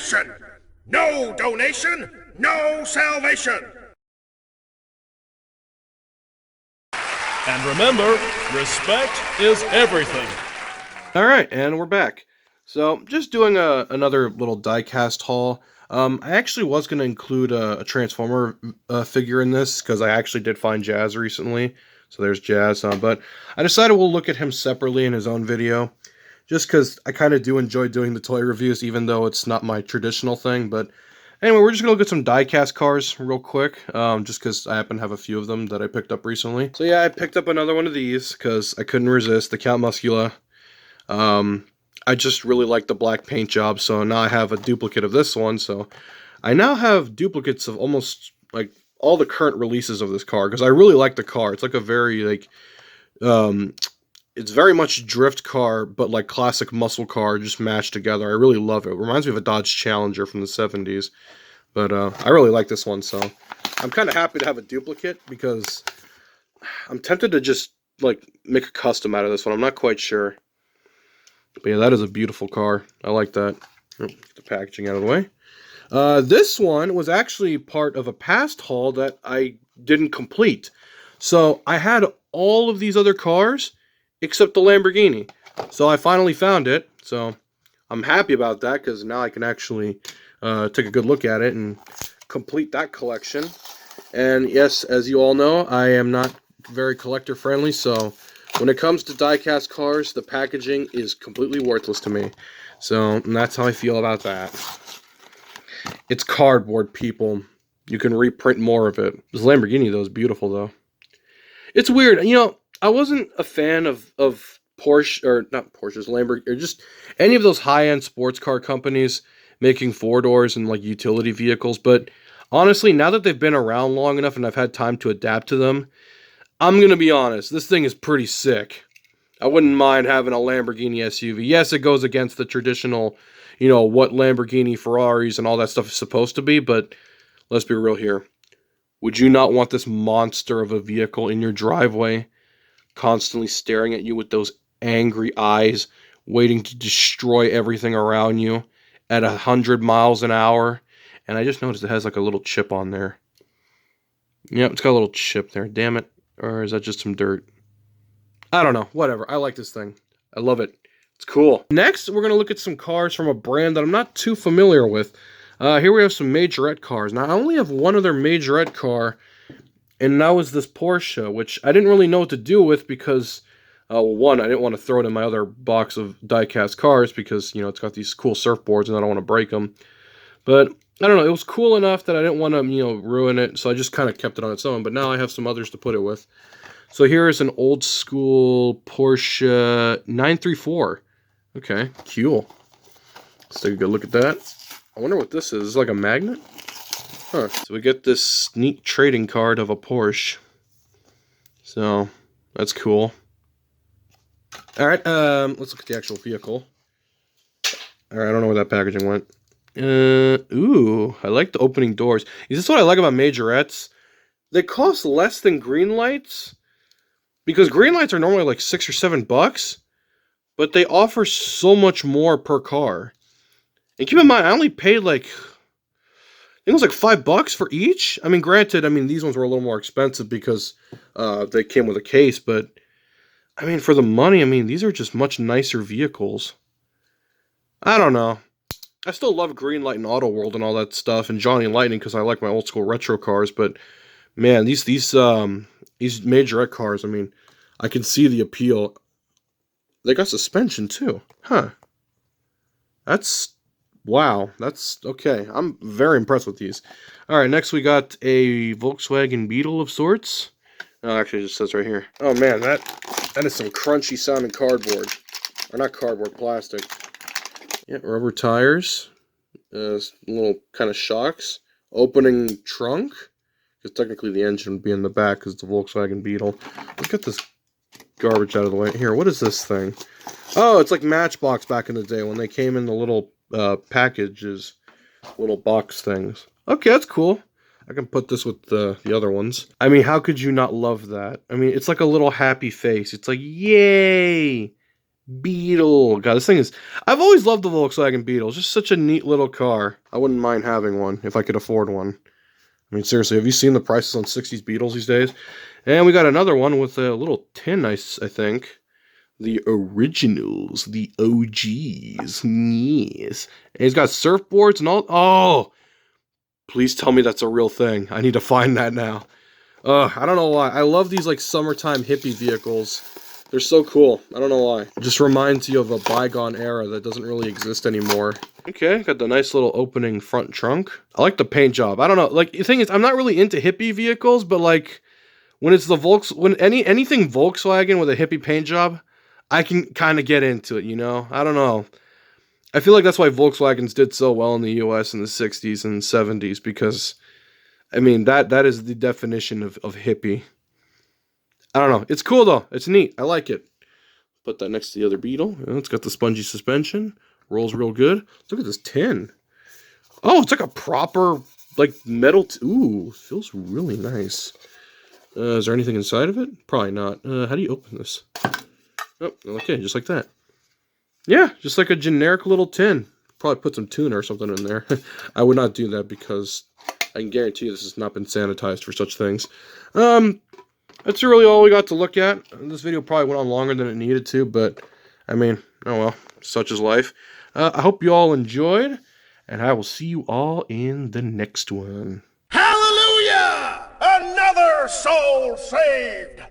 nation. No donation, no salvation. And remember, respect is everything. Alright, and we're back. So, just doing another little diecast haul. I actually was going to include a Transformer figure in this, because I actually did find Jazz recently. So there's Jazz, but I decided we'll look at him separately in his own video. Just because I kind of do enjoy doing the toy reviews, even though it's not my traditional thing. But anyway, we're just going to look at some diecast cars real quick, just because I happen to have a few of them that I picked up recently. So yeah, I picked up another one of these, because I couldn't resist, the Count Muscula. I just really like the black paint job, so now I have a duplicate of this one, so I now have duplicates of almost, like, all the current releases of this car, because I really like the car. It's like a very, like, it's very much drift car, but like classic muscle car just mashed together. I really love it. It reminds me of a Dodge Challenger from the 70s, but I really like this one, so I'm kind of happy to have a duplicate, because I'm tempted to just, like, make a custom out of this one. I'm not quite sure. But yeah, that is a beautiful car. I like that. Oh, get the packaging out of the way. This one was actually part of a past haul that I didn't complete. So I had all of these other cars except the Lamborghini. So I finally found it. So I'm happy about that, because now I can actually take a good look at it and complete that collection. And yes, as you all know, I am not very collector friendly, so when it comes to diecast cars, the packaging is completely worthless to me. So, and that's how I feel about that. It's cardboard, people. You can reprint more of it. This Lamborghini, though, is beautiful, though. It's weird. You know, I wasn't a fan of Porsche, or not Porsches, Lamborghini, or just any of those high-end sports car companies making four-doors and, like, utility vehicles. But honestly, now that they've been around long enough and I've had time to adapt to them, I'm going to be honest, this thing is pretty sick. I wouldn't mind having a Lamborghini SUV. Yes, it goes against the traditional, you know, what Lamborghini, Ferraris, and all that stuff is supposed to be, but let's be real here. Would you not want this monster of a vehicle in your driveway, constantly staring at you with those angry eyes, waiting to destroy everything around you at 100 miles an hour? And I just noticed it has like a little chip on there. Yep, it's got a little chip there. Damn it. Or is that just some dirt? I don't know. Whatever. I like this thing. I love it. It's cool. Next, we're going to look at some cars from a brand that I'm not too familiar with. Here we have some Majorette cars. Now, I only have one other Majorette car, and that was this Porsche, which I didn't really know what to do with because, well, one, I didn't want to throw it in my other box of diecast cars because, you know, it's got these cool surfboards and I don't want to break them. But I don't know, it was cool enough that I didn't want to, you know, ruin it, so I just kind of kept it on its own, but now I have some others to put it with. So here is an old school Porsche 934. Okay, cool. Let's take a good look at that. I wonder what this is. Is this like a magnet? Huh. So we get this neat trading card of a Porsche. So, that's cool. Alright, let's look at the actual vehicle. Alright, I don't know where that packaging went. Ooh, I like the opening doors. Is this what I like about Majorettes? They cost less than green lights, because green lights are normally like $6 or $7, but they offer so much more per car. And keep in mind, I only paid like, I think it was like $5 for each. I mean, granted, I mean, these ones were a little more expensive because they came with a case, but I mean, for the money, I mean, these are just much nicer vehicles. I don't know. I still love Greenlight and Auto World and all that stuff, and Johnny Lightning because I like my old school retro cars. But man, these Majorette cars, I mean, I can see the appeal. They got suspension too, huh? That's wow. That's okay. I'm very impressed with these. All right, next we got a Volkswagen Beetle of sorts. Oh, actually, it just says right here. Oh man, that is some crunchy sounding cardboard, or not cardboard, plastic. Yeah, rubber tires, little kind of shocks, opening trunk, because technically the engine would be in the back because it's a Volkswagen Beetle. Let's get this garbage out of the way. Here, what is this thing? Oh, it's like Matchbox back in the day when they came in the little packages, little box things. Okay, that's cool. I can put this with the other ones. I mean, how could you not love that? I mean, it's like a little happy face. It's like, yay! Beetle. God, this thing is... I've always loved the Volkswagen Beetle. It's just such a neat little car. I wouldn't mind having one if I could afford one. I mean, seriously, have you seen the prices on 60s Beetles these days? And we got another one with a little tin, I think. The originals. The OGs. Yes. And he's got surfboards and all... Oh! Please tell me that's a real thing. I need to find that now. I don't know why. I love these, like, summertime hippie vehicles. They're so cool. I don't know why. It just reminds you of a bygone era that doesn't really exist anymore. Okay, got the nice little opening front trunk. I like the paint job. I don't know. Like, the thing is, I'm not really into hippie vehicles, but, like, when it's the anything Volkswagen with a hippie paint job, I can kind of get into it, you know? I don't know. I feel like that's why Volkswagens did so well in the US in the 60s and 70s, because, I mean, that is the definition of hippie. I don't know. It's cool, though. It's neat. I like it. Put that next to the other Beetle. It's got the spongy suspension. Rolls real good. Look at this tin. Oh, it's like a proper, like, metal... Ooh, feels really nice. Is there anything inside of it? Probably not. How do you open this? Oh, okay, just like that. Yeah, just like a generic little tin. Probably put some tuna or something in there. I would not do that because I can guarantee you this has not been sanitized for such things. That's really all we got to look at. This video probably went on longer than it needed to, but, I mean, oh well, such is life. I hope you all enjoyed, and I will see you all in the next one. Hallelujah! Another soul saved!